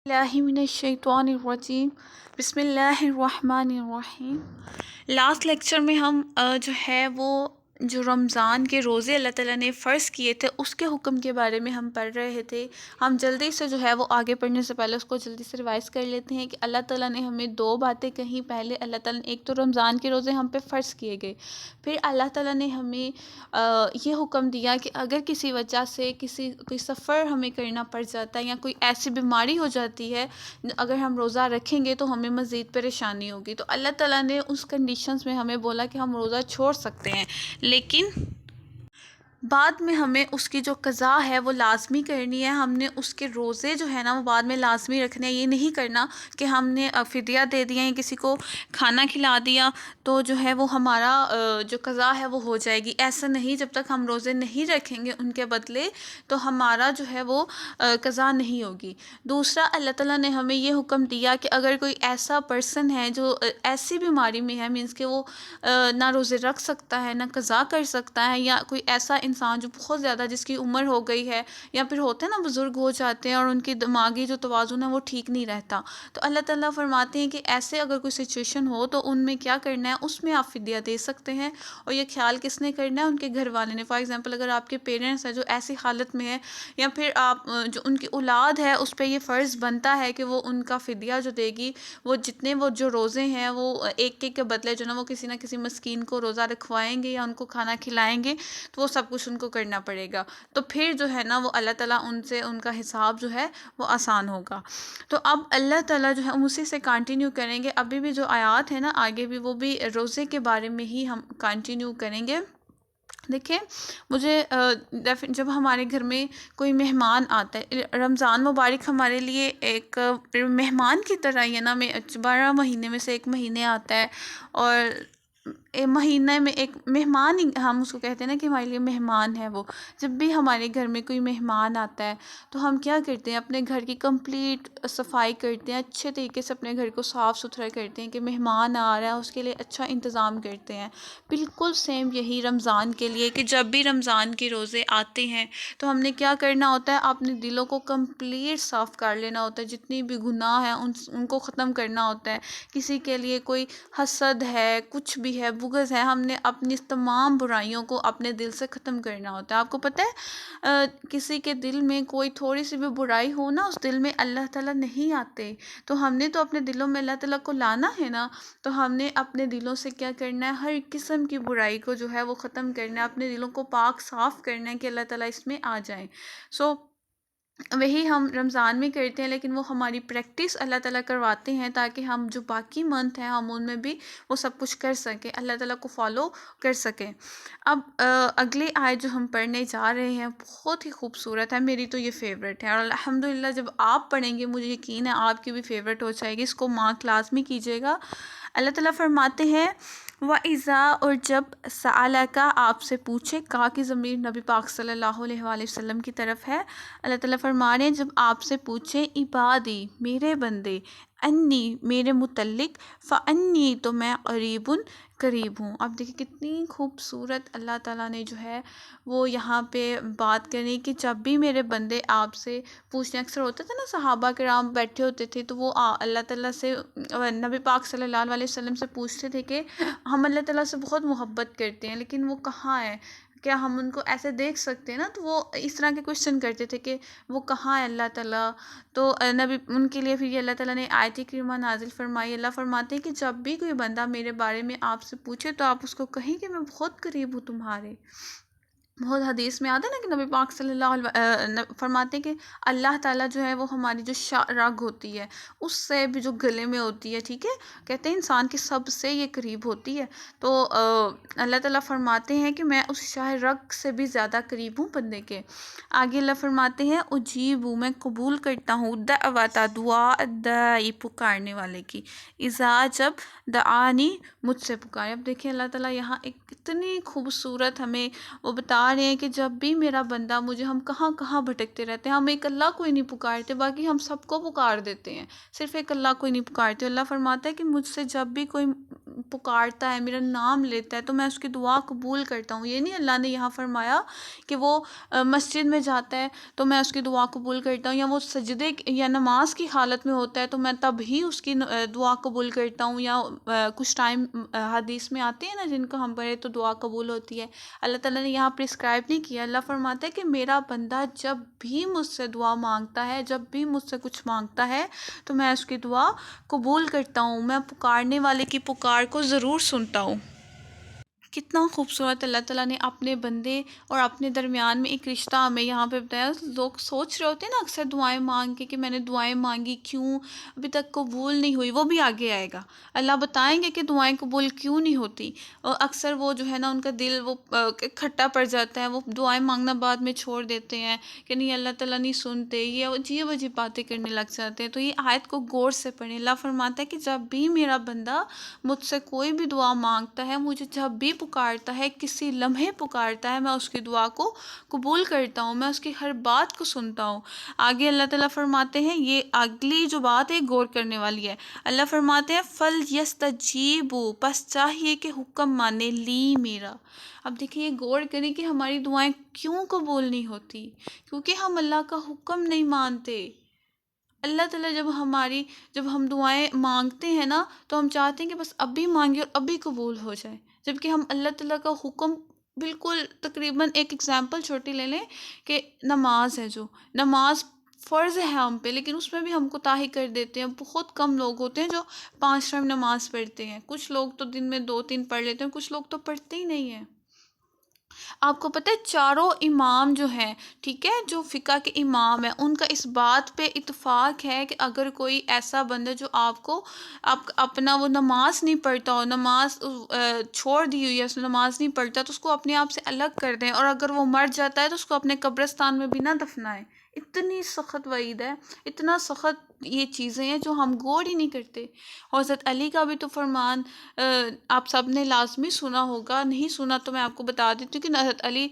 اللہ من الشیطان الرجیم بسم اللہ الرحمن الرحیم۔ لاسٹ لیکچر میں ہم جو ہے وہ جو رمضان کے روزے اللہ تعالیٰ نے فرض کیے تھے اس کے حکم کے بارے میں ہم پڑھ رہے تھے۔ ہم جلدی سے جو ہے وہ آگے پڑھنے سے پہلے اس کو جلدی سے ریوائز کر لیتے ہیں کہ اللہ تعالیٰ نے ہمیں دو باتیں کہیں۔ پہلے اللہ تعالیٰ نے ایک تو رمضان کے روزے ہم پہ فرض کیے گئے، پھر اللہ تعالیٰ نے ہمیں یہ حکم دیا کہ اگر کسی وجہ سے کوئی سفر ہمیں کرنا پڑ جاتا ہے یا کوئی ایسی بیماری ہو جاتی ہے، اگر ہم روزہ رکھیں گے تو ہمیں مزید پریشانی ہوگی، تو اللہ تعالیٰ نے اس کنڈیشنز میں ہمیں بولا کہ ہم روزہ چھوڑ سکتے ہیں، لیکن بعد میں ہمیں اس کی جو قضا ہے وہ لازمی کرنی ہے۔ ہم نے اس کے روزے جو ہے نا وہ بعد میں لازمی رکھنے ہیں۔ یہ نہیں کرنا کہ ہم نے فدیہ دے دیا یا کسی کو کھانا کھلا دیا تو جو ہے وہ ہمارا جو قضا ہے وہ ہو جائے گی۔ ایسا نہیں، جب تک ہم روزے نہیں رکھیں گے ان کے بدلے تو ہمارا جو ہے وہ قضا نہیں ہوگی۔ دوسرا، اللہ تعالیٰ نے ہمیں یہ حکم دیا کہ اگر کوئی ایسا پرسن ہے جو ایسی بیماری میں ہے، مینس کہ وہ نہ روزے رکھ سکتا ہے نہ قضا کر سکتا ہے، یا کوئی ایسا انسان جو بہت زیادہ جس کی عمر ہو گئی ہے، یا پھر ہوتے ہیں نا بزرگ ہو جاتے ہیں اور ان کی دماغی جو توازن ہے وہ ٹھیک نہیں رہتا، تو اللہ تعالیٰ فرماتے ہیں کہ ایسے اگر کوئی سچویشن ہو تو ان میں کیا کرنا ہے، اس میں آپ فدیہ دے سکتے ہیں۔ اور یہ خیال کس نے کرنا ہے؟ ان کے گھر والے نے۔ فار ایگزامپل، اگر آپ کے پیرنٹس ہیں جو ایسی حالت میں ہے، یا پھر آپ جو ان کی اولاد ہے اس پہ یہ فرض بنتا ہے کہ وہ ان کا فدیہ جو دے گی، وہ جتنے وہ جو روزے ہیں وہ ایک کے بدلے جو نا وہ کسی نہ کسی مسکین کو روزہ رکھوائیں گے یا ان کو کھانا کھلائیں گے، تو وہ سب کچھ ان کو کرنا پڑے گا۔ تو پھر جو ہے نا وہ اللہ تعالیٰ ان سے ان کا حساب جو ہے وہ آسان ہوگا۔ تو اب اللہ تعالیٰ جو ہے ہم اسی سے کنٹینیو کریں گے۔ ابھی بھی جو آیات ہے نا آگے بھی، وہ بھی روزے کے بارے میں ہی ہم کنٹینیو کریں گے۔ دیکھیں، مجھے جب ہمارے گھر میں کوئی مہمان آتا ہے، رمضان مبارک ہمارے لیے ایک مہمان کی طرح ہی ہے نا، 12 مہینے میں سے ایک مہینے آتا ہے، اور مہینے میں ایک مہمان ہی ہم اس کو کہتے ہیں نا کہ ہمارے لیے مہمان ہے وہ۔ جب بھی ہمارے گھر میں کوئی مہمان آتا ہے تو ہم کیا کرتے ہیں، اپنے گھر کی کمپلیٹ صفائی کرتے ہیں، اچھے طریقے سے اپنے گھر کو صاف ستھرا کرتے ہیں کہ مہمان آ رہا ہے اس کے لیے اچھا انتظام کرتے ہیں۔ بالکل سیم یہی رمضان کے لیے کہ جب بھی رمضان کے روزے آتے ہیں تو ہم نے کیا کرنا ہوتا ہے، اپنے دلوں کو کمپلیٹ صاف کر لینا ہوتا ہے، جتنی بھی گناہ ہیں ان کو ختم کرنا ہوتا ہے۔ کسی کے لیے کوئی حسد ہے، کچھ بھی ہے، بغض ہے، ہم نے اپنی تمام برائیوں کو اپنے دل سے ختم کرنا ہوتا ہے۔ آپ کو پتہ ہے کسی کے دل میں کوئی تھوڑی سی بھی برائی ہو نا، اس دل میں اللہ تعالیٰ نہیں آتے، تو ہم نے تو اپنے دلوں میں اللہ تعالیٰ کو لانا ہے نا، تو ہم نے اپنے دلوں سے کیا کرنا ہے، ہر قسم کی برائی کو جو ہے وہ ختم کرنا ہے، اپنے دلوں کو پاک صاف کرنا ہے کہ اللہ تعالیٰ اس میں آ جائیں۔ وہی ہم رمضان میں کرتے ہیں، لیکن وہ ہماری پریکٹس اللہ تعالیٰ کرواتے ہیں تاکہ ہم جو باقی منتھ ہیں ہم ان میں بھی وہ سب کچھ کر سکیں، اللہ تعالیٰ کو فالو کر سکیں۔ اب اگلی آیت جو ہم پڑھنے جا رہے ہیں بہت ہی خوبصورت ہے، میری تو یہ فیوریٹ ہے، اور الحمدللہ جب آپ پڑھیں گے مجھے یقین ہے آپ کی بھی فیوریٹ ہو جائے گی، اس کو مارک لازمی کیجیے گا۔ اللہ تعالیٰ فرماتے ہیں وَإِذَا، اور جب سَأَلَكَ آپ سے پوچھے، کہا کہ ضمیر نبی پاک صلی اللہ علیہ وآلہ وسلم کی طرف ہے۔ اللہ تعالیٰ فرما رہے ہیں جب آپ سے پوچھے عبادی میرے بندے، انی میرے متعلق، فانی تو میں قریب ہوں۔ اب دیکھیں کتنی خوبصورت اللہ تعالیٰ نے جو ہے وہ یہاں پہ بات کرنی کہ جب بھی میرے بندے آپ سے پوچھنے، اکثر ہوتا تھا نا صحابہ کرام بیٹھے ہوتے تھے تو وہ اللہ تعالیٰ سے، نبی پاک صلی اللہ علیہ وسلم سے پوچھتے تھے کہ ہم اللہ تعالیٰ سے بہت محبت کرتے ہیں لیکن وہ کہاں ہے، کیا ہم ان کو ایسے دیکھ سکتے ہیں نا، تو وہ اس طرح کے کوشچن کرتے تھے کہ وہ کہاں ہے اللہ تعالیٰ۔ تو نبی ان کے لیے پھر یہ اللہ تعالیٰ نے آیت کریمہ نازل فرمائی۔ اللہ فرماتے ہیں کہ جب بھی کوئی بندہ میرے بارے میں آپ سے پوچھے تو آپ اس کو کہیں کہ میں بہت قریب ہوں تمہارے۔ بہت حدیث میں آتا ہے نا کہ نبی پاک صلی اللہ علیہ فرماتے ہیں کہ اللہ تعالیٰ جو ہے وہ ہماری جو رگ ہوتی ہے اس سے بھی جو گلے میں ہوتی ہے، ٹھیک ہے، کہتے ہیں انسان کے سب سے یہ قریب ہوتی ہے، تو اللہ تعالیٰ فرماتے ہیں کہ میں اس شاہ رگ سے بھی زیادہ قریب ہوں بندے کے۔ آگے اللہ فرماتے ہیں اجیب، میں قبول کرتا ہوں، دعوت دعا دائی پکارنے والے کی، اذا جب دعانی مجھ سے پکارے۔ اب دیکھیں اللہ تعالیٰ یہاں ایک اتنی خوبصورت ہمیں وہ بتا بتا رہے ہیں کہ جب بھی میرا بندہ مجھے، ہم کہاں کہاں بھٹکتے رہتے ہیں، ہم ایک اللہ کو ہی نہیں پکارتے، باقی ہم سب کو پکار دیتے ہیں، صرف ایک اللہ کو ہی نہیں پکارتے۔ اللہ فرماتا ہے کہ مجھ سے جب بھی کوئی پکارتا ہے، میرا نام لیتا ہے، تو میں اس کی دعا قبول کرتا ہوں۔ یہ نہیں اللہ نے یہاں فرمایا کہ وہ مسجد میں جاتا ہے تو میں اس کی دعا قبول کرتا ہوں، یا وہ سجدے یا نماز کی حالت میں ہوتا ہے تو میں تب ہی اس کی دعا قبول کرتا ہوں، یا کچھ ٹائم حدیث میں آتے ہیں نا جن کو ہم پڑھے تو دعا قبول ہوتی ہے۔ اللہ تعالیٰ نے یہاں پرسکرائب نہیں کیا۔ اللہ فرماتا ہے کہ میرا بندہ جب بھی مجھ سے دعا مانگتا ہے، جب بھی مجھ سے کچھ مانگتا ہے تو میں اس کی دعا قبول کرتا ہوں، میں پکارنے والے کی پکار کو ضرور سنتا ہوں۔ کتنا خوبصورت اللہ تعالیٰ نے اپنے بندے اور اپنے درمیان میں ایک رشتہ ہمیں یہاں پہ بتایا۔ لوگ سوچ رہے ہوتے ہیں نا اکثر دعائیں مانگ کے کہ میں نے دعائیں مانگی کیوں ابھی تک قبول نہیں ہوئی، وہ بھی آگے آئے گا، اللہ بتائیں گے کہ دعائیں قبول کیوں نہیں ہوتی۔ اور اکثر وہ جو ہے نا ان کا دل وہ کھٹا پڑ جاتا ہے، وہ دعائیں مانگنا بعد میں چھوڑ دیتے ہیں کہ نہیں اللہ تعالیٰ نہیں سنتے، یہ عجیب عجیب باتیں کرنے لگ جاتے ہیں۔ تو یہ آیت کو غور سے پڑھیں۔ اللہ فرماتا ہے کہ جب بھی میرا بندہ مجھ سے کوئی بھی دعا مانگتا ہے، مجھے جب بھی پکارتا ہے، کسی لمحے پکارتا ہے، میں اس کی دعا کو قبول کرتا ہوں، میں اس کی ہر بات کو سنتا ہوں۔ آگے اللہ تعالیٰ فرماتے ہیں، یہ اگلی جو بات ہے غور کرنے والی ہے۔ اللہ فرماتے ہیں فَلْيَسْتَجِيبُوا، پس چاہیے کہ حکم مانے لی میرا۔ اب دیکھیں یہ غور کریں کہ ہماری دعائیں کیوں قبول نہیں ہوتی، کیونکہ ہم اللہ کا حکم نہیں مانتے۔ اللہ تعالیٰ جب ہم دعائیں مانگتے ہیں نا تو ہم چاہتے ہیں کہ بس ابھی مانگے اور ابھی قبول ہو جائے، جبکہ ہم اللہ تعالیٰ کا حکم بالکل تقریباً، ایک ایگزامپل چھوٹی لے لیں کہ نماز ہے، جو نماز فرض ہے ہم پہ، لیکن اس میں بھی ہم کوتاہی کر دیتے ہیں۔ بہت کم لوگ ہوتے ہیں جو 5 ٹائم نماز پڑھتے ہیں، کچھ لوگ تو دن میں 2-3 پڑھ لیتے ہیں، کچھ لوگ تو پڑھتے ہی نہیں ہیں۔ آپ کو پتہ ہے چاروں امام جو ہیں، ٹھیک ہے، جو فقہ کے امام ہیں، ان کا اس بات پہ اتفاق ہے کہ اگر کوئی ایسا بندہ جو آپ اپنا وہ نماز نہیں پڑھتا ہو، نماز چھوڑ دی ہوئی ہے، اس نے نماز نہیں پڑھتا، تو اس کو اپنے آپ سے الگ کر دیں، اور اگر وہ مر جاتا ہے تو اس کو اپنے قبرستان میں بھی نہ دفنائیں۔ اتنی سخت وعید ہے، اتنا سخت یہ چیزیں ہیں جو ہم غور ہی نہیں کرتے۔ حضرت علی کا بھی تو فرمان آپ سب نے لازمی سنا ہوگا، نہیں سنا تو میں آپ کو بتا دیتی ہوں کہ حضرت علی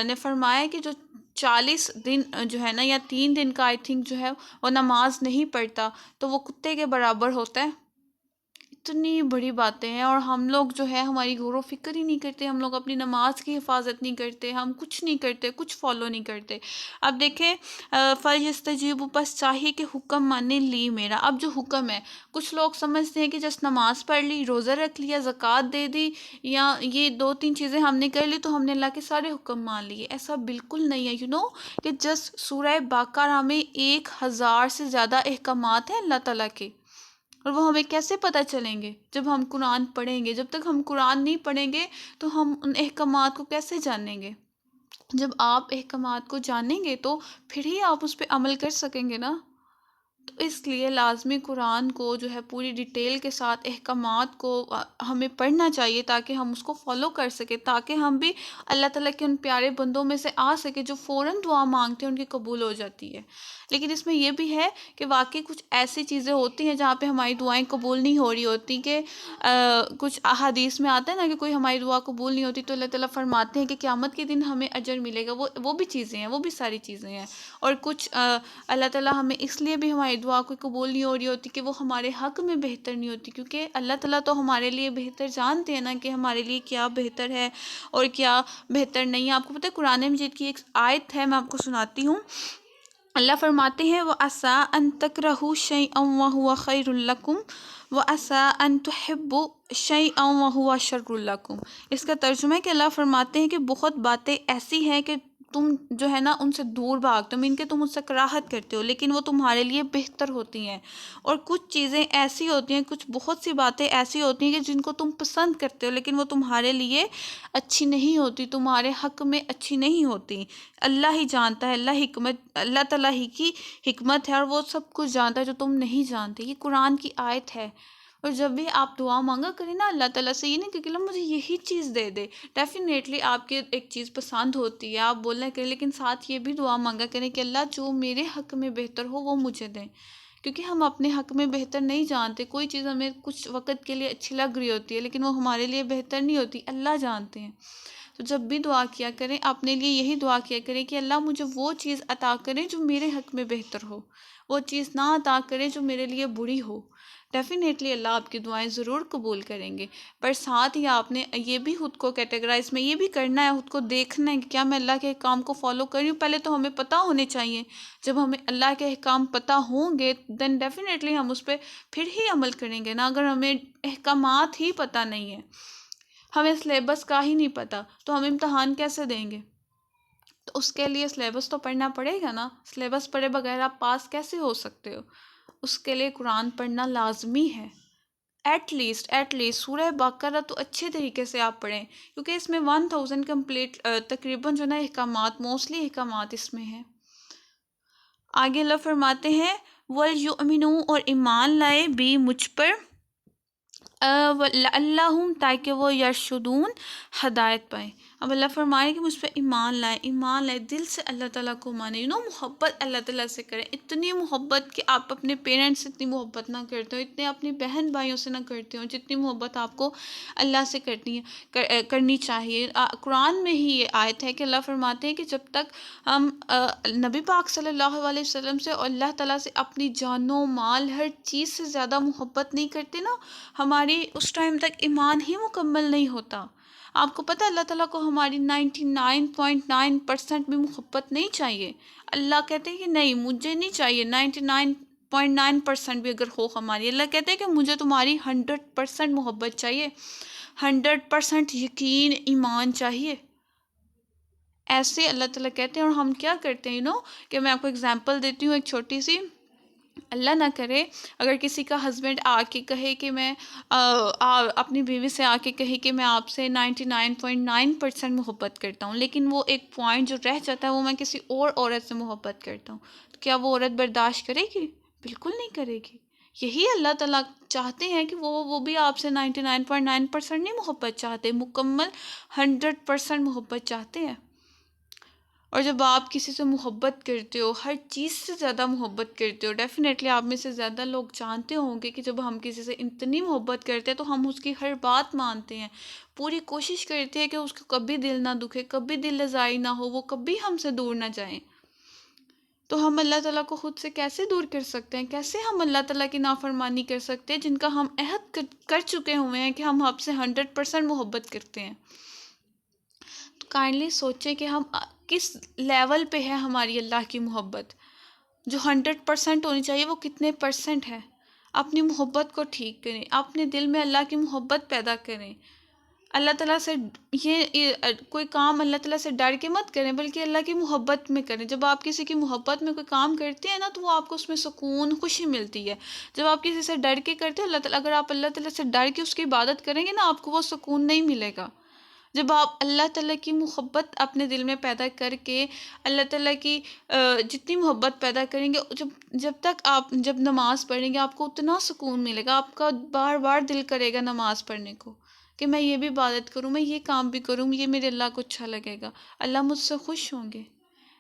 نے فرمایا کہ جو 40 دن جو ہے نا، یا 3 دن کا آئی تھنک جو ہے، وہ نماز نہیں پڑھتا تو وہ کتے کے برابر ہوتا ہے۔ اتنی بڑی باتیں ہیں، اور ہم لوگ جو ہے ہماری غور و فکر ہی نہیں کرتے، ہم لوگ اپنی نماز کی حفاظت نہیں کرتے، ہم کچھ نہیں کرتے، کچھ فالو نہیں کرتے۔ اب دیکھیں فَلْيَسْتَجِيبُوا، پس چاہیے کہ حکم مانے لی میرا۔ اب جو حکم ہے، کچھ لوگ سمجھتے ہیں کہ جس نماز پڑھ لی، روزہ رکھ لیا، زکوٰۃ دے دی، یا یہ 2-3 چیزیں ہم نے کر لی تو ہم نے اللہ کے سارے حکم مان لیے۔ ایسا بالکل نہیں ہے۔ کہ جس سورہ بقرہ میں 1000 سے زیادہ احکامات ہیں اللہ تعالیٰ کے، اور وہ ہمیں کیسے پتہ چلیں گے؟ جب ہم قرآن پڑھیں گے۔ جب تک ہم قرآن نہیں پڑھیں گے تو ہم ان احکامات کو کیسے جانیں گے؟ جب آپ احکامات کو جانیں گے تو پھر ہی آپ اس پہ عمل کر سکیں گے نا۔ تو اس لیے لازمی قرآن کو جو ہے پوری ڈیٹیل کے ساتھ احکامات کو ہمیں پڑھنا چاہیے، تاکہ ہم اس کو فالو کر سکیں، تاکہ ہم بھی اللہ تعالیٰ کے ان پیارے بندوں میں سے آ سکے جو فوراً دعا مانگتے ہیں ان کی قبول ہو جاتی ہے۔ لیکن اس میں یہ بھی ہے کہ واقعی کچھ ایسی چیزیں ہوتی ہیں جہاں پہ ہماری دعائیں قبول نہیں ہو رہی ہوتی، کہ کچھ احادیث میں آتا ہے نا کہ کوئی ہماری دعا قبول نہیں ہوتی تو اللہ تعالیٰ فرماتے ہیں کہ قیامت کے دن ہمیں اجر ملے گا۔ وہ بھی چیزیں ہیں، وہ بھی ساری چیزیں ہیں۔ اور کچھ اللہ تعالیٰ ہمیں اس لیے بھی ہماری دعا کوئی قبول نہیں ہو رہی ہوتی کہ وہ ہمارے حق میں بہتر نہیں ہوتی، کیونکہ اللہ تعالیٰ تو ہمارے لیے بہتر جانتے ہیں نا کہ ہمارے لیے کیا بہتر ہے اور کیا بہتر نہیں ہے۔ آپ کو پتہ ہے قرآن مجید کی ایک آیت ہے، میں آپ کو سناتی ہوں۔ اللہ فرماتے ہیں وَعَسَىٰ أَن تَكْرَهُوا شَيْئًا وَهُوَ خَيْرٌ لَكُمْ وَعَسَىٰ أَن تُحِبُّوا شَيْئًا وَهُوَ شَرٌّ لَكُمْ۔ اس کا ترجمہ ہے کہ اللہ فرماتے ہیں کہ بہت باتیں ایسی ہیں کہ تم جو ہے نا ان سے دور بھاگتے ہو، ان کے تم ان سے کراہت کرتے ہو، لیکن وہ تمہارے لیے بہتر ہوتی ہیں۔ اور کچھ چیزیں ایسی ہوتی ہیں، کچھ بہت سی باتیں ایسی ہوتی ہیں کہ جن کو تم پسند کرتے ہو لیکن وہ تمہارے لیے اچھی نہیں ہوتی، تمہارے حق میں اچھی نہیں ہوتی۔ اللہ ہی جانتا ہے، اللہ تعالیٰ ہی کی حکمت ہے، اور وہ سب کچھ جانتا ہے جو تم نہیں جانتے۔ یہ قرآن کی آیت ہے۔ اور جب بھی آپ دعا مانگا کریں نا اللہ تعالیٰ سے، یہ نہیں کہ اللہ مجھے یہی چیز دے دے، ڈیفینیٹلی آپ کے ایک چیز پسند ہوتی ہے، آپ بولنا کریں، لیکن ساتھ یہ بھی دعا مانگا کریں کہ اللہ جو میرے حق میں بہتر ہو وہ مجھے دیں، کیونکہ ہم اپنے حق میں بہتر نہیں جانتے۔ کوئی چیز ہمیں کچھ وقت کے لیے اچھی لگ رہی ہوتی ہے لیکن وہ ہمارے لیے بہتر نہیں ہوتی، اللہ جانتے ہیں۔ تو جب بھی دعا کیا کریں اپنے لیے یہی دعا کیا کریں کہ اللہ مجھے وہ چیز عطا کریں جو میرے حق میں بہتر ہو، وہ چیز نہ عطا کریں جو میرے لیے بری ہو۔ ڈیفینیٹلی اللہ آپ کی دعائیں ضرور قبول کریں گے، پر ساتھ ہی آپ نے یہ بھی خود کو کیٹیگرائز میں یہ بھی کرنا ہے، خود کو دیکھنا ہے کہ کیا میں اللہ کے احکام کو فالو کر رہی ہوں۔ پہلے تو ہمیں پتہ ہونے چاہیے، جب ہمیں اللہ کے احکام پتہ ہوں گے دین ڈیفینیٹلی ہم اس پہ پھر ہی عمل کریں گے نا۔ اگر ہمیں احکامات ہی پتہ نہیں ہے، ہمیں سلیبس کا ہی نہیں پتہ، تو ہم امتحان کیسے دیں گے؟ تو اس کے لیے سلیبس تو پڑھنا پڑے گا نا، سلیبس پڑھے بغیر آپ پاس کیسے ہو سکتے ہو؟ اس کے لیے قرآن پڑھنا لازمی ہے۔ ایٹ لیسٹ سورہ بقرہ تو اچھے طریقے سے آپ پڑھیں، کیونکہ اس میں 1000 کمپلیٹ تقریباً جو ہے نا احکامات، موسٹلی احکامات اس میں ہیں۔ آگے اللہ فرماتے ہیں وَلْيُؤْمِنُوا، اور ایمان لائے بھی مجھ پر، اللہم تاکہ وہ یرشدون، ہدایت پائیں۔ اب اللہ فرمائے کہ مجھ پہ ایمان لائے دل سے اللہ تعالیٰ کو مانے، محبت اللہ تعالیٰ سے کریں، اتنی محبت کہ آپ اپنے پیرنٹس سے اتنی محبت نہ کرتے ہو، اتنے اپنی بہن بھائیوں سے نہ کرتے ہو جتنی محبت آپ کو اللہ سے کرنی چاہیے۔ قرآن میں ہی یہ آیت ہے کہ اللہ فرماتے ہیں کہ جب تک ہم نبی پاک صلی اللہ علیہ وسلم سے اور اللہ تعالیٰ سے اپنی جان و مال ہر چیز سے زیادہ محبت نہیں کرتے نا، ہماری اس ٹائم تک ایمان ہی مکمل نہیں ہوتا۔ آپ کو پتہ اللہ تعالیٰ کو ہماری 99.9% بھی محبت نہیں چاہیے۔ اللہ کہتے ہیں کہ نہیں مجھے نہیں چاہیے 99.9% بھی اگر ہو ہماری، اللہ کہتے ہیں کہ مجھے تمہاری 100% محبت چاہیے، 100% یقین ایمان چاہیے۔ ایسے اللہ تعالیٰ کہتے ہیں، اور ہم کیا کرتے ہیں کہ میں آپ کو اگزامپل دیتی ہوں ایک چھوٹی سی۔ اللہ نہ کرے اگر کسی کا ہسبینڈ آ کے کہے کہ میں اپنی بیوی سے آ کے کہے کہ میں آپ سے 99.9% محبت کرتا ہوں، لیکن وہ ایک پوائنٹ جو رہ جاتا ہے وہ میں کسی اور عورت سے محبت کرتا ہوں، تو کیا وہ عورت برداشت کرے گی؟ بالکل نہیں کرے گی۔ یہی اللہ تعالیٰ چاہتے ہیں کہ وہ بھی آپ سے 99.9% نہیں محبت چاہتے، مکمل 100% محبت چاہتے ہیں۔ اور جب آپ کسی سے محبت کرتے ہو، ہر چیز سے زیادہ محبت کرتے ہو، ڈیفینیٹلی آپ میں سے زیادہ لوگ جانتے ہوں گے کہ جب ہم کسی سے اتنی محبت کرتے ہیں تو ہم اس کی ہر بات مانتے ہیں، پوری کوشش کرتے ہیں کہ اس کو کبھی دل نہ دکھے، کبھی دل لزائی نہ ہو، وہ کبھی ہم سے دور نہ جائیں۔ تو ہم اللہ تعالیٰ کو خود سے کیسے دور کر سکتے ہیں؟ کیسے ہم اللہ تعالیٰ کی نافرمانی کر سکتے ہیں جن کا ہم عہد کر چکے ہوئے ہیں کہ ہم آپ سے 100% محبت کرتے ہیں؟ تو کائنڈلی سوچیں کہ ہم کس لیول پہ ہے ہماری اللہ کی محبت، جو 100% ہونی چاہیے وہ کتنے % ہے؟ اپنی محبت کو ٹھیک کریں، اپنے دل میں اللہ کی محبت پیدا کریں۔ اللہ تعالیٰ سے یہ کوئی کام اللہ تعالیٰ سے ڈر کے مت کریں، بلکہ اللہ کی محبت میں کریں۔ جب آپ کسی کی محبت میں کوئی کام کرتے ہیں نا تو وہ آپ کو اس میں سکون، خوشی ملتی ہے۔ جب آپ کسی سے ڈر کے کرتے ہیں، اللہ تعالیٰ اگر آپ اللہ تعالیٰ سے ڈر کے اس کی عبادت کریں گے نا، آپ کو وہ سکون نہیں ملے گا۔ جب آپ اللہ تعالیٰ کی محبت اپنے دل میں پیدا کر کے اللہ تعالیٰ کی جتنی محبت پیدا کریں گے، جب تک آپ جب نماز پڑھیں گے آپ کو اتنا سکون ملے گا، آپ کا بار بار دل کرے گا نماز پڑھنے کو کہ میں یہ بھی عبادت کروں، میں یہ کام بھی کروں، یہ میرے اللہ کو اچھا لگے گا، اللہ مجھ سے خوش ہوں گے۔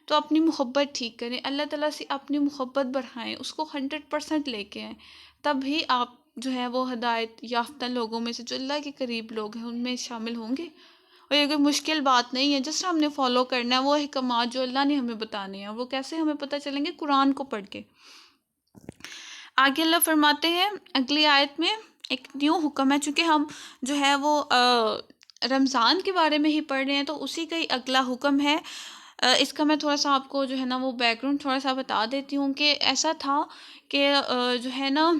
تو اپنی محبت ٹھیک کریں، اللہ تعالیٰ سے اپنی محبت بڑھائیں، اس کو 100% لے کے آئیں، تب ہی آپ جو ہے وہ ہدایت یافتہ لوگوں میں سے جو اللہ کے قریب لوگ ہیں ان میں شامل ہوں گے۔ اور یہ کوئی مشکل بات نہیں ہے، جس طرح ہم نے فالو کرنا ہے وہ احکامات جو اللہ نے ہمیں بتانے ہیں، وہ کیسے ہمیں پتہ چلیں گے؟ قرآن کو پڑھ کے۔ آگے اللہ فرماتے ہیں اگلی آیت میں ایک نیو حکم ہے، چونکہ ہم جو ہے وہ رمضان کے بارے میں ہی پڑھ رہے ہیں تو اسی کا ہی اگلا حکم ہے۔ اس کا میں تھوڑا سا آپ کو جو ہے نا وہ بیک گراؤنڈ تھوڑا سا بتا دیتی ہوں کہ ایسا تھا کہ جو ہے نا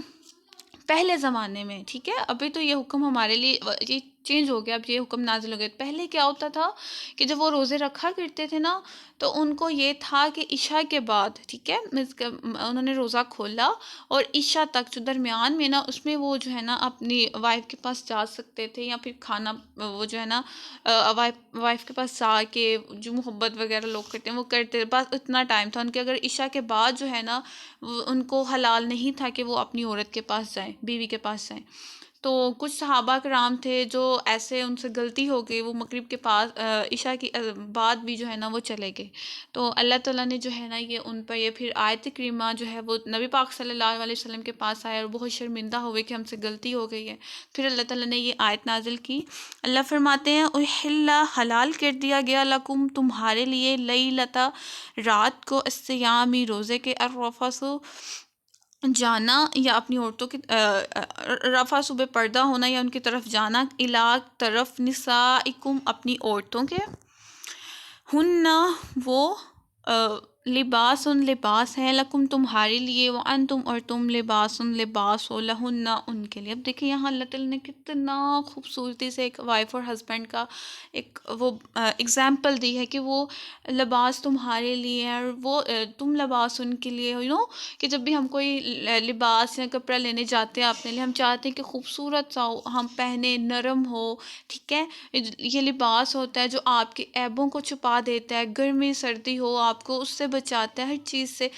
پہلے زمانے میں، ٹھیک ہے، ابھی تو یہ حکم ہمارے لیے یہ چینج ہو گیا، اب یہ حکم نازل ہو گیا۔ پہلے کیا ہوتا تھا کہ جب وہ روزے رکھا کرتے تھے نا تو ان کو یہ تھا کہ عشاء کے بعد، ٹھیک ہے، انہوں نے روزہ کھولا اور عشاء تک جو درمیان میں نا اس میں وہ جو ہے نا اپنی وائف کے پاس جا سکتے تھے، یا پھر کھانا وہ جو ہے نا وائف کے پاس جا کے جو محبت وغیرہ لوگ کرتے ہیں وہ کرتے، بس اتنا ٹائم تھا ان کے۔ اگر عشاء کے بعد جو ہے نا ان کو حلال نہیں تھا کہ وہ اپنی عورت کے پاس جائیں، بیوی کے پاس جائیں۔ تو کچھ صحابہ کرام تھے جو ایسے ان سے غلطی ہو گئی، وہ مغرب کے پاس عشاء کی بعد بھی جو ہے نا وہ چلے گئے، تو اللہ تعالیٰ نے جو ہے نا یہ ان پر یہ پھر آیت کریمہ جو ہے وہ نبی پاک صلی اللہ علیہ وسلم کے پاس آیا اور بہت شرمندہ ہوئے کہ ہم سے غلطی ہو گئی ہے، پھر اللہ تعالیٰ نے یہ آیت نازل کی۔ اللہ فرماتے ہیں احل حلال کر دیا گیا لکم تمہارے لیے لیلتا رات کو الصیامی روزے کے الرفث جانا یا اپنی عورتوں کی رفع صبح پردہ ہونا یا ان کی طرف جانا، الا طرف نسائکم اپنی عورتوں کے، ہن وہ لباس لباس ہے، لکم تمہارے لیے، وانتم اور تم لباس لباس ہو، لہن ان کے لیے۔ اب دیکھیں یہاں اللہ تعالیٰ نے کتنا خوبصورتی سے ایک وائف اور ہسبینڈ کا ایک وہ اگزامپل دی ہے کہ وہ لباس تمہارے لیے ہے اور وہ تم لباس ان کے لیے ہو، کہ جب بھی ہم کوئی لباس یا کپڑا لینے جاتے ہیں اپنے لیے، ہم چاہتے ہیں کہ خوبصورت سا ہو، ہم پہنے، نرم ہو، ٹھیک ہے۔ یہ لباس ہوتا ہے جو آپ کے عیبوں کو چھپا دیتا ہے، گرمی سردی ہو آپ کو اس سے بچاتا ہے، ہر چیز سے،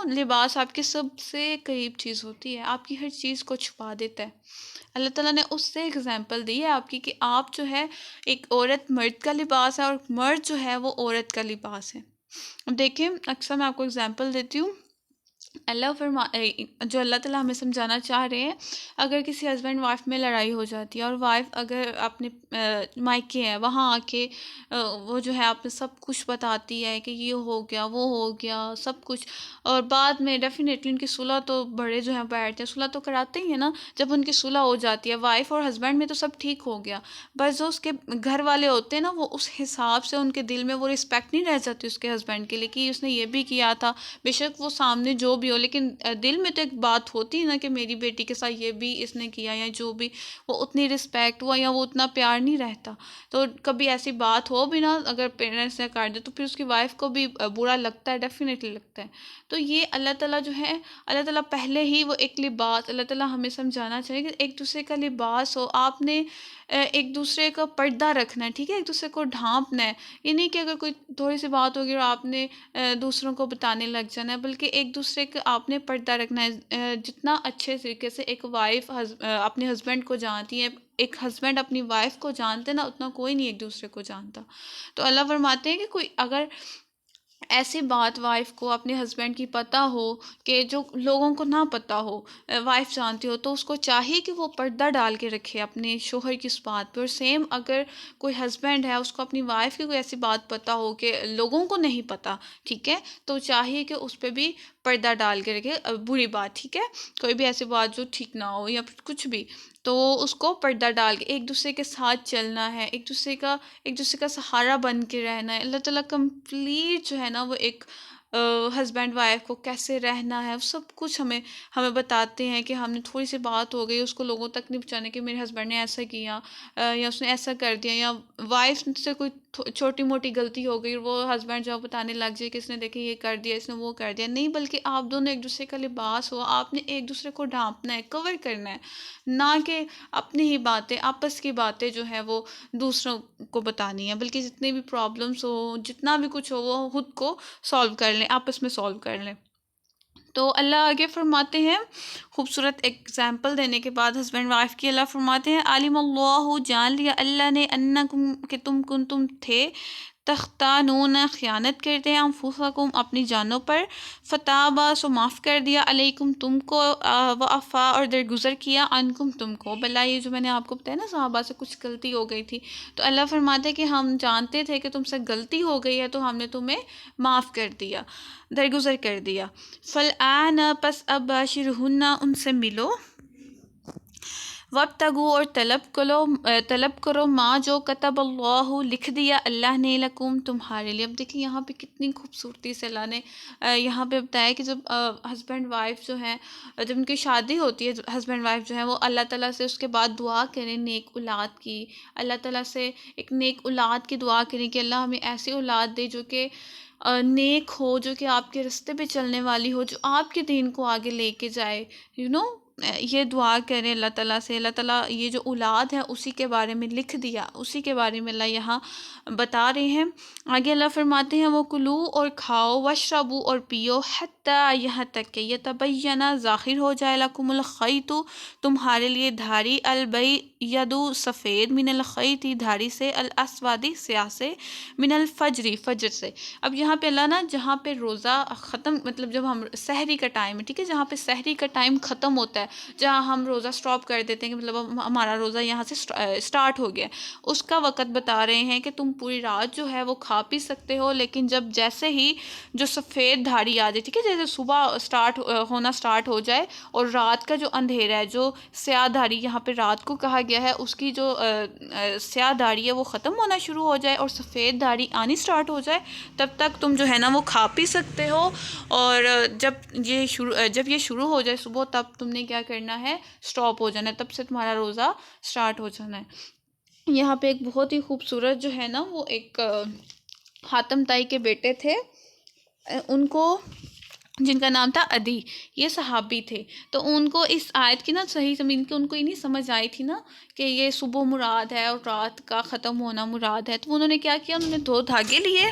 لباس آپ کے سب سے قریب چیز ہوتی ہے، آپ کی ہر چیز کو چھپا دیتا ہے۔ اللہ تعالیٰ نے اس سے اگزامپل دی ہے آپ کی کہ آپ جو ہے ایک عورت مرد کا لباس ہے اور مرد جو ہے وہ عورت کا لباس ہے۔ اب دیکھیں اکثر میں آپ کو اگزامپل دیتی ہوں، جو اللہ تعالیٰ ہمیں سمجھانا چاہ رہے ہیں، اگر کسی ہسبینڈ وائف میں لڑائی ہو جاتی ہے اور وائف اگر اپنے مائکے ہے وہاں آ کے وہ جو ہے آپ نے سب کچھ بتاتی ہے کہ یہ ہو گیا وہ ہو گیا سب کچھ، اور بعد میں ڈیفینیٹلی ان کی صلح تو بڑے جو ہیں بیٹھتے ہیں، صلح تو کراتے ہی ہیں نا، جب ان کی صلح ہو جاتی ہے وائف اور ہسبینڈ میں تو سب ٹھیک ہو گیا، بس جو اس کے گھر والے ہوتے ہیں نا وہ اس حساب سے ان کے دل میں وہ رسپیکٹ نہیں رہ جاتی اس کے ہسبینڈ کے لیے کہ اس نے یہ بھی کیا تھا، بے شک وہ سامنے جو بھی ہو لیکن دل میں تو ایک بات ہوتی ہے نا کہ میری بیٹی کے ساتھ یہ بھی اس نے کیا، یا جو بھی، وہ اتنی رسپیکٹ ہوا یا وہ اتنا پیار نہیں رہتا، تو کبھی ایسی بات ہو بھی نا اگر پیرنٹس نے کر دے تو پھر اس کی وائف کو بھی برا لگتا ہے، ڈیفینیٹلی لگتا ہے۔ تو یہ اللہ تعالیٰ جو ہے، اللہ تعالیٰ پہلے ہی وہ ایک لباس، اللہ تعالیٰ ہمیں سمجھانا چاہیے کہ ایک دوسرے کا لباس ہو، آپ نے ایک دوسرے کا پردہ رکھنا ہے، ٹھیک ہے، ایک دوسرے کو ڈھانپنا ہے، یہ نہیں کہ اگر کوئی تھوڑی سی بات ہوگی اور آپ نے دوسروں کو بتانے لگ جانا ہے، بلکہ ایک دوسرے کا آپ نے پردہ رکھنا ہے، جتنا اچھے طریقے سے ایک وائف اپنے ہسبینڈ کو جانتی ہے، ایک ہسبینڈ اپنی وائف کو جانتے نا، اتنا کوئی نہیں ایک دوسرے کو جانتا۔ تو اللہ فرماتے ہیں کہ کوئی اگر ایسی بات وائف کو اپنے ہسبینڈ کی پتہ ہو کہ جو لوگوں کو نہ پتہ ہو، وائف جانتی ہو، تو اس کو چاہیے کہ وہ پردہ ڈال کے رکھے اپنے شوہر کی اس بات پہ، اور سیم اگر کوئی ہسبینڈ ہے اس کو اپنی وائف کی کوئی ایسی بات پتہ ہو کہ لوگوں کو نہیں پتہ، ٹھیک ہے، تو چاہیے کہ اس پہ بھی پردہ ڈال کے رکھے، بری بات، ٹھیک ہے، کوئی بھی ایسی بات جو ٹھیک نہ ہو یا پھر کچھ بھی، تو اس کو پردہ ڈال کے ایک دوسرے کے ساتھ چلنا ہے، ایک دوسرے کا سہارا بن کے رہنا ہے۔ اللہ تعالیٰ کمپلیٹ جو ہے نا وہ ایک ہسبینڈ وائف کو کیسے رہنا ہے وہ سب کچھ ہمیں بتاتے ہیں کہ ہم نے تھوڑی سی بات ہو گئی اس کو لوگوں تک نہیں پہنچانے کہ میرے ہسبینڈ نے ایسا کیا یا اس نے ایسا کر دیا، یا وائف سے کوئی چھوٹی موٹی غلطی ہو گئی وہ ہسبینڈ جو بتانے لگ جائے کہ اس نے دیکھے یہ کر دیا اس نے وہ کر دیا، نہیں، بلکہ آپ دونوں ایک دوسرے کا لباس ہو، آپ نے ایک دوسرے کو ڈھانپنا ہے، کور کرنا ہے، نہ کہ اپنی ہی باتیں، آپس کی باتیں جو ہے وہ دوسروں کو بتانی ہے، بلکہ جتنی بھی پرابلمس ہو، جتنا بھی کچھ ہو، وہ خود کو سالو کر لیں، آپس میں سالو کر لیں۔ تو اللہ آگے فرماتے ہیں، خوبصورت ایگزامپل دینے کے بعد ہسبینڈ وائف کی، اللہ فرماتے ہیں عالم اللہ، جان لیا اللہ نے، انکم کہ تم کنتم تھے، تختانون خیانت کرتے ہیں، انفسکم اپنی جانوں پر، فتابا سو معاف کر دیا، علیکم تم کو، وعفا اور درگزر کیا، عنکم تم کو، بلا یہ جو میں نے آپ کو بتایا نا صحابہ سے کچھ غلطی ہو گئی تھی، تو اللہ فرماتے کہ ہم جانتے تھے کہ تم سے غلطی ہو گئی ہے تو ہم نے تمہیں معاف کر دیا، درگزر کر دیا۔ فالآن پس اب باشرہن ان سے ملو، وابتغوا اور طلب کرو ما جو کتب اللہ لکھ دیا اللہ نے، لکم تمہارے لیے۔ اب دیکھیں یہاں پہ کتنی خوبصورتی سے اللہ نے یہاں پہ بتایا کہ جب ہسبینڈ وائف جو ہیں، جب ان کی شادی ہوتی ہے، ہسبینڈ وائف جو ہیں وہ اللہ تعالیٰ سے اس کے بعد دعا کریں نیک اولاد کی، اللہ تعالیٰ سے ایک نیک اولاد کی دعا کریں کہ اللہ ہمیں ایسی اولاد دے جو کہ نیک ہو، جو کہ آپ کے رستے پہ چلنے والی ہو، جو آپ کے دین کو آگے لے کے جائے، یہ دعا کریں اللہ تعالیٰ سے۔ اللہ تعالیٰ یہ جو اولاد ہے اسی کے بارے میں لکھ دیا، اسی کے بارے میں اللہ یہاں بتا رہے ہیں۔ آگے اللہ فرماتے ہیں وہ کلو اور کھاؤ، واشربو اور پیو، حتیٰ یہاں تک کہ یتبین ظاہر ہو جائے لکم الخیط تمہارے لیے دھاری البیض سفید من الخیط دھاری سے الاسود سیاہ سے من الفجر فجر سے. اب یہاں پہ اللہ نا جہاں پہ روزہ ختم مطلب جب ہم سحری کا ٹائم ہے ٹھیک ہے جہاں پہ سحری کا ٹائم ختم ہوتا ہے جہاں ہم روزہ سٹاپ کر دیتے ہیں کہ مطلب اب ہمارا روزہ یہاں سے سٹارٹ ہو گیا اس کا وقت بتا رہے ہیں کہ تم پوری رات جو ہے وہ کھا پی سکتے ہو لیکن جب جیسے ہی جو سفید دھاڑی آ جائے ٹھیک ہے جیسے صبح ہونا سٹارٹ ہو جائے اور رات کا جو اندھیرا ہے جو سیاہ دھاڑی یہاں پہ رات کو کہا گیا ہے اس کی جو سیاہ دھاڑی ہے وہ ختم ہونا شروع ہو جائے اور سفید دھاڑی آنی سٹارٹ ہو جائے تب تک تم جو ہے نا وہ کھا پی سکتے ہو. اور جب یہ شروع ہو جائے صبح تب تم نے کیا کرنا ہے سٹاپ ہو جانا ہے تب سے تمہارا روزہ سٹارٹ ہو جانا ہے. یہاں پہ ایک بہت ہی خوبصورت جو ہے نا وہ ایک حاتم تائی کے بیٹے تھے ان کو جن کا نام تھا عدی یہ صحابی تھے تو ان کو اس آیت کی نا صحیح زمین کی ان کو یہ نہیں سمجھ آئی تھی نا کہ یہ صبح مراد ہے اور رات کا ختم ہونا مراد ہے تو انہوں نے کیا کیا انہوں نے 2 دھاگے لیے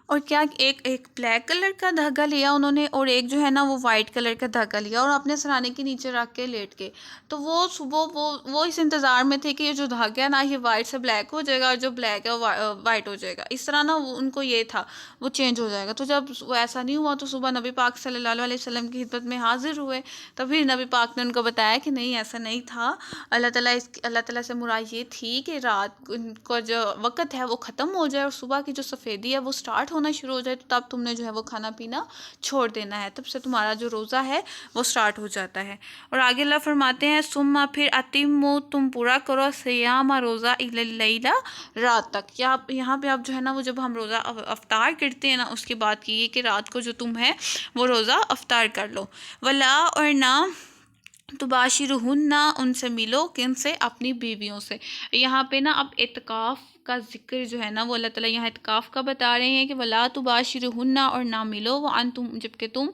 اور کیا ایک بلیک کلر کا دھاگا لیا انہوں نے اور ایک جو ہے نا وہ وائٹ کلر کا دھاگا لیا اور اپنے سرانے کے نیچے رکھ کے لیٹ کے تو وہ صبح وہ اس انتظار میں تھے کہ یہ جو دھاگا ہے نا یہ وائٹ سے بلیک ہو جائے گا اور جو بلیک ہے وہ وائٹ ہو جائے گا اس طرح نا ان کو یہ تھا وہ چینج ہو جائے گا. تو جب وہ ایسا نہیں ہوا تو صبح نبی پاک صلی اللہ علیہ وسلم کی خدمت میں حاضر ہوئے تو پھر نبی پاک نے ان کو بتایا کہ نہیں ایسا نہیں تھا اللہ تعالیٰ سے مراد یہ تھی کہ رات کا جو وقت ہے وہ ختم ہو جائے اور صبح کی جو سفیدی ہے وہ سٹارٹ ہونا شروع ہو جائے تو تب تم نے جو ہے وہ کھانا پینا چھوڑ دینا ہے تب سے تمہارا جو روزہ ہے وہ سٹارٹ ہو جاتا ہے. اور آگے اللہ فرماتے ہیں ثم پھر اتموا تم پورا کرو صیام روزہ الی اللیل رات تک. یہاں پہ اب جو ہے نا وہ جب ہم روزہ افطار کرتے ہیں نا اس کی بات کی ہے کہ رات کو جو تم ہے وہ روزہ افطار کر لو. ولا اور نہ تباشرہن ان سے ملو کن سے اپنی بیویوں سے. یہاں پہ نا اب اعتکاف کا ذکر جو ہے نا وہ اللہ تعالیٰ یہاں اعتکاف کا بتا رہے ہیں کہ ولا تباشرہن اور نہ ملو وانتم جبکہ تم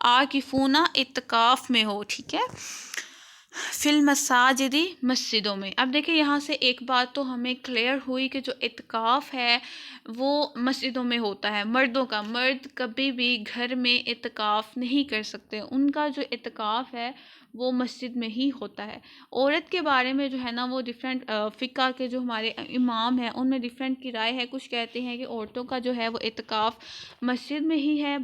عاکفون اعتکاف میں ہو ٹھیک ہے فی المساجد مسجدوں میں. اب دیکھیں یہاں سے ایک بات تو ہمیں کلیئر ہوئی کہ جو اعتکاف ہے وہ مسجدوں میں ہوتا ہے مردوں کا. مرد کبھی بھی گھر میں اعتکاف نہیں کر سکتے ان کا جو اعتکاف ہے وہ مسجد میں ہی ہوتا ہے. عورت کے بارے میں جو ہے نا وہ ڈفرینٹ فقہ کے جو ہمارے امام ہیں ان میں ڈفرینٹ کی رائے ہے. کچھ کہتے ہیں کہ عورتوں کا جو ہے وہ اعتکاف مسجد میں ہی ہے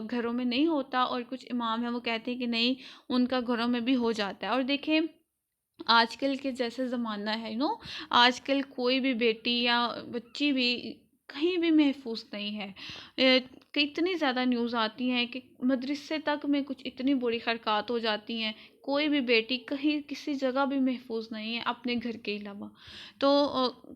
گھروں میں نہیں ہوتا اور کچھ امام ہیں وہ کہتے ہیں کہ نہیں ان کا گھروں میں بھی ہو جاتا ہے. اور دیکھیں آج کل کے جیسے زمانہ ہے آج کل کوئی بھی بیٹی یا بچی بھی کہیں بھی محفوظ نہیں ہے. اتنی زیادہ نیوز آتی ہیں کہ مدرسے تک میں کچھ اتنی بری حرکات ہو جاتی ہیں کوئی بھی بیٹی کہیں کسی جگہ بھی محفوظ نہیں ہے اپنے گھر کے علاوہ. تو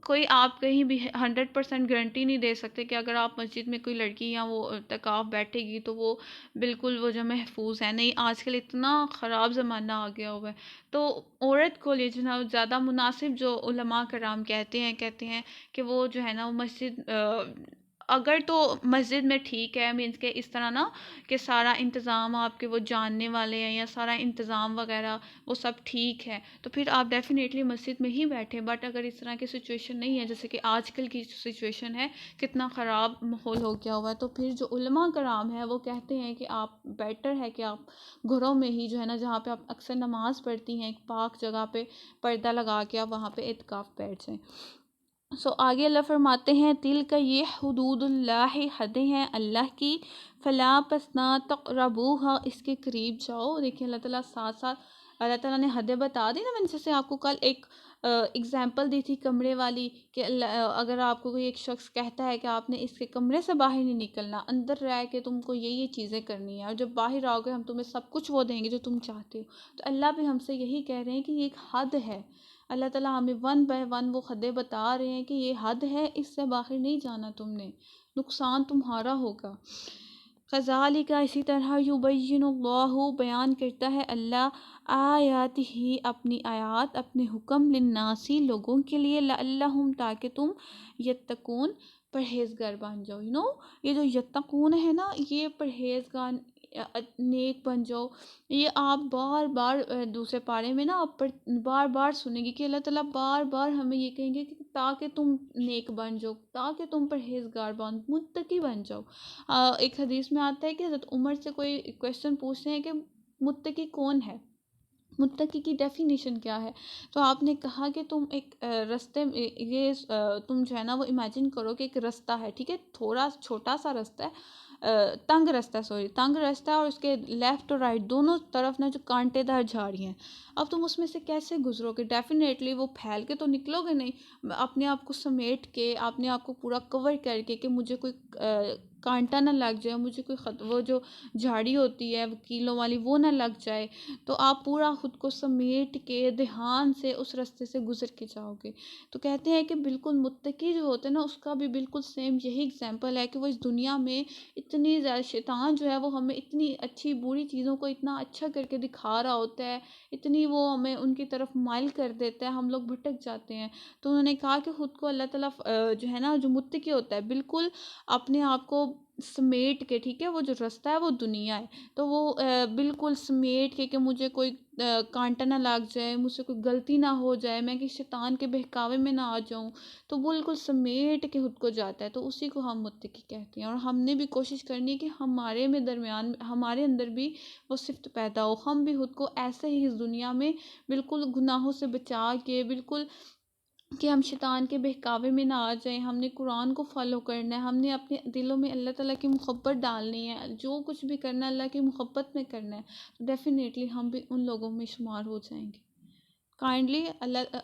کوئی آپ کہیں بھی 100% گارنٹی نہیں دے سکتے کہ اگر آپ مسجد میں کوئی لڑکی یا وہ اعتکاف بیٹھے گی تو وہ بالکل وہ جو محفوظ ہے نہیں. آج کل اتنا خراب زمانہ آ گیا ہوا ہے تو عورت کو لیے جو نا زیادہ مناسب جو علماء کرام کہتے ہیں کہ وہ جو ہے نا وہ مسجد اگر تو مسجد میں ٹھیک ہے مینس کہ اس طرح نا کہ سارا انتظام آپ کے وہ جاننے والے ہیں یا سارا انتظام وغیرہ وہ سب ٹھیک ہے تو پھر آپ ڈیفینیٹلی مسجد میں ہی بیٹھیں. بٹ اگر اس طرح کی سچویشن نہیں ہے جیسے کہ آج کل کی سچویشن ہے کتنا خراب ماحول ہو گیا ہوا ہے تو پھر جو علماء کرام ہے وہ کہتے ہیں کہ آپ بیٹر ہے کہ آپ گھروں میں ہی جو ہے نا جہاں پہ آپ اکثر نماز پڑھتی ہیں ایک پاک جگہ پہ پردہ لگا کے آپ وہاں پہ اعتکاف بیٹھ جائیں. آگے اللہ فرماتے ہیں تل کا یہ حدود اللہ حدیں ہیں اللہ کی فلا پس نہ تقربوہا اس کے قریب جاؤ. دیکھیں اللہ تعالیٰ ساتھ ساتھ اللہ تعالیٰ نے حدیں بتا دی نا. میں نے جیسے آپ کو کل ایک اگزامپل دی تھی کمرے والی کہ اگر آپ کو کوئی ایک شخص کہتا ہے کہ آپ نے اس کے کمرے سے باہر نہیں نکلنا اندر رہ کے تم کو یہ چیزیں کرنی ہیں اور جب باہر آؤ گے ہم تمہیں سب کچھ وہ دیں گے جو تم چاہتے ہو. تو اللہ بھی ہم سے یہی کہہ رہے ہیں کہ یہ ایک حد ہے. اللہ تعالیٰ ہمیں 1 by 1 وہ حدیں بتا رہے ہیں کہ یہ حد ہے اس سے باہر نہیں جانا تم نے نقصان تمہارا ہوگا. کذالک اسی طرح یبین اللہ بیان کرتا ہے اللہ آیات ہی اپنی آیات اپنے حکم للناسی لوگوں کے لیے لعلہم تاکہ تم یتقون پرہیزگار بن جاؤ. یہ جو یتقون ہے نا یہ پرہیزگار نیک بن جاؤ، یہ آپ بار بار دوسرے پارے میں نا آپ بار بار سنیں گے کہ اللہ تعالیٰ بار بار ہمیں یہ کہیں گے کہ تاکہ تم نیک بن جاؤ، تاکہ تم پرہیزگار بن، متقی بن جاؤ۔ ایک حدیث میں آتا ہے کہ حضرت عمر سے کوئی کویشچن پوچھتے ہیں کہ متقی کون ہے، متقی کی ڈیفینیشن کیا ہے؟ تو آپ نے کہا کہ تم ایک رستے یہ تم جو ہے نا وہ امیجن کرو کہ ایک رستہ ہے، ٹھیک ہے، تھوڑا چھوٹا سا رستہ ہے، تنگ رستہ، تنگ رستہ ہے، اور اس کے لیفٹ اور رائٹ دونوں طرف نا جو کانٹے دار جھاڑی ہیں، اب تم اس میں سے کیسے گزرو گے؟ ڈیفینیٹلی وہ پھیل کے تو نکلو گے نہیں، اپنے آپ کو سمیٹ کے، اپنے آپ کو پورا کور کر کے کہ مجھے کوئی کانٹا نہ لگ جائے، مجھے کوئی وہ جو جھاڑی ہوتی ہے وکیلوں والی وہ نہ لگ جائے، تو آپ پورا خود کو سمیٹ کے دھیان سے اس رستے سے گزر کے جاؤ گے۔ تو کہتے ہیں کہ بالکل متقی جو ہوتے ہیں نا، اس کا بھی بالکل سیم یہی اگزامپل ہے کہ وہ اس دنیا میں اتنی زیادہ، شیطان جو ہے وہ ہمیں اتنی اچھی بری چیزوں کو اتنا اچھا کر کے دکھا رہا ہوتا ہے، اتنی وہ ہمیں ان کی طرف مائل کر دیتا ہے، ہم لوگ بھٹک جاتے ہیں۔ تو انہوں نے کہا کہ خود کو اللہ تعالیٰ جو ہے نا، جو متقی ہوتا ہے بالکل اپنے آپ کو سمیٹ کے، ٹھیک ہے، وہ جو رستہ ہے وہ دنیا ہے، تو وہ بالکل سمیٹ کے مجھے کوئی کانٹا نہ لگ جائے، مجھ سے کوئی غلطی نہ ہو جائے، میں کہ شیطان کے بہکاوے میں نہ آ جاؤں، تو بالکل سمیٹ کے خود کو جاتا ہے، تو اسی کو ہم متقی کہتے ہیں۔ اور ہم نے بھی کوشش کرنی ہے کہ ہمارے میں درمیان، ہمارے اندر بھی وہ صفت پیدا ہو، ہم بھی خود کو ایسے ہی اس دنیا میں بالکل گناہوں سے بچا کے، بالکل کہ ہم شیطان کے بہکاوے میں نہ آ جائیں، ہم نے قرآن کو فالو کرنا ہے، ہم نے اپنے دلوں میں اللہ تعالیٰ کی محبت ڈالنی ہے، جو کچھ بھی کرنا ہے اللہ کی محبت میں کرنا ہے، تو ڈیفینیٹلی ہم بھی ان لوگوں میں شمار ہو جائیں گے۔ کائنڈلی اللہ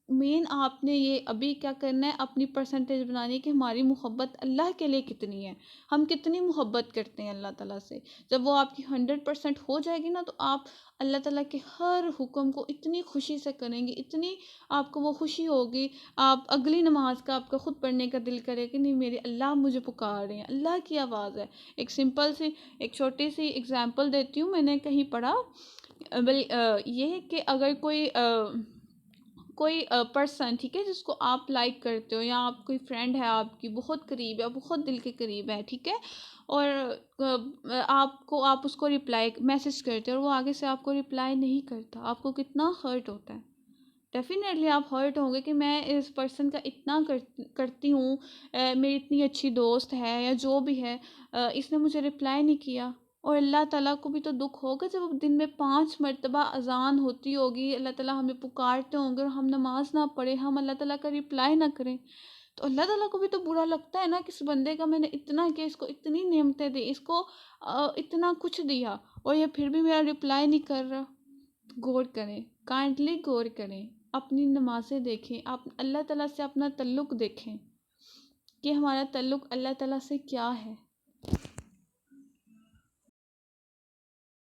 مین آپ نے یہ ابھی کیا کرنا ہے، اپنی پرسنٹیج بنانی ہے کہ ہماری محبت اللہ کے لیے کتنی ہے، ہم کتنی محبت کرتے ہیں اللہ تعالیٰ سے۔ جب وہ آپ کی 100% ہو جائے گی نا، تو آپ اللہ تعالیٰ کے ہر حکم کو اتنی خوشی سے کریں گے، اتنی آپ کو وہ خوشی ہوگی، آپ اگلی نماز کا آپ کا خود پڑھنے کا دل کرے کہ نہیں، میرے اللہ مجھے پکار رہے ہیں، اللہ کی آواز ہے۔ ایک سمپل سی، ایک چھوٹی سی اگزامپل دیتی ہوں، میں نے کہیں پڑھا یہ کہ اگر کوئی پرسن، ٹھیک ہے، جس کو آپ لائک کرتے ہو، یا آپ کوئی فرینڈ ہے آپ کی بہت قریب ہے، بہت دل کے قریب ہے، ٹھیک ہے، اور آپ اس کو رپلائی میسج کرتے ہو، اور وہ آگے سے آپ کو رپلائی نہیں کرتا، آپ کو کتنا ہرٹ ہوتا ہے؟ ڈیفینیٹلی آپ ہرٹ ہوں گے کہ میں اس پرسن کا اتنا کرتی ہوں، میری اتنی اچھی دوست ہے یا جو بھی ہے، اس نے مجھے رپلائی نہیں کیا۔ اور اللہ تعالیٰ کو بھی تو دکھ ہوگا جب دن میں 5 مرتبہ اذان ہوتی ہوگی، اللہ تعالیٰ ہمیں پکارتے ہوں گے اور ہم نماز نہ پڑھیں، ہم اللہ تعالیٰ کا رپلائی نہ کریں، تو اللہ تعالیٰ کو بھی تو برا لگتا ہے نا کہ اس بندے کا میں نے اتنا کہ اس کو اتنی نعمتیں دی، اس کو اتنا کچھ دیا، اور یہ پھر بھی میرا رپلائی نہیں کر رہا۔ غور کریں، کائنڈلی غور کریں، اپنی نمازیں دیکھیں، آپ اللہ تعالیٰ سے اپنا تعلق دیکھیں کہ ہمارا تعلق اللہ تعالیٰ سے کیا ہے۔